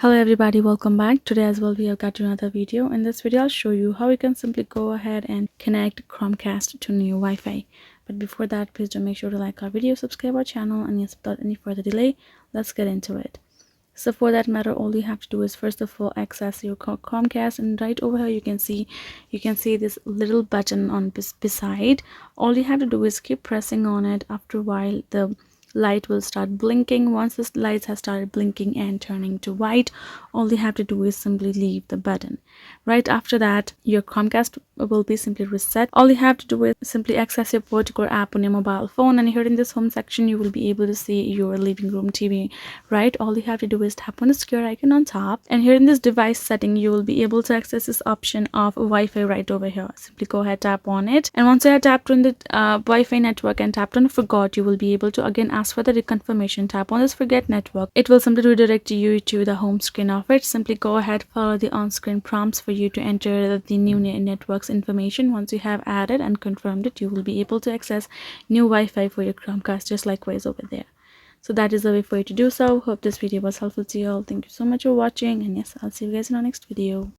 Hello everybody, welcome back. Today as well we have got another video. In this video I'll show you how you can simply go ahead and connect Chromecast to new Wi-Fi. But before that, please do make sure to like our video, subscribe our channel, and yes, without any further delay, let's get into it. So for that matter, all you have to do is first of all access your Chromecast, and right over here you can see this little button on beside. All you have to do is keep pressing on it. After a while the light will start blinking. Once this lights have started blinking and turning to white, all you have to do is simply leave the button. Right after that, your Chromecast will be simply reset. All you have to do is simply access your particular app on your mobile phone, and here in this home section you will be able to see your living room TV. Right, all you have to do is tap on the square icon on top, and here in this device setting you will be able to access this option of Wi-Fi right over here. Simply go ahead, tap on it, and once you have tapped on the Wi-Fi network and tapped on forgot, you will be able to again ask for the reconfirmation. Tap on this forget network. It will simply redirect you to the home screen of it. Simply go ahead, follow the on-screen prompts for you to enter the new network's information. Once you have added and confirmed it, you will be able to access new Wi-Fi for your Chromecast just likewise over there. So that is the way for you to do so. Hope this video was helpful to you all. Thank you so much for watching, and yes, I'll see you guys in our next video.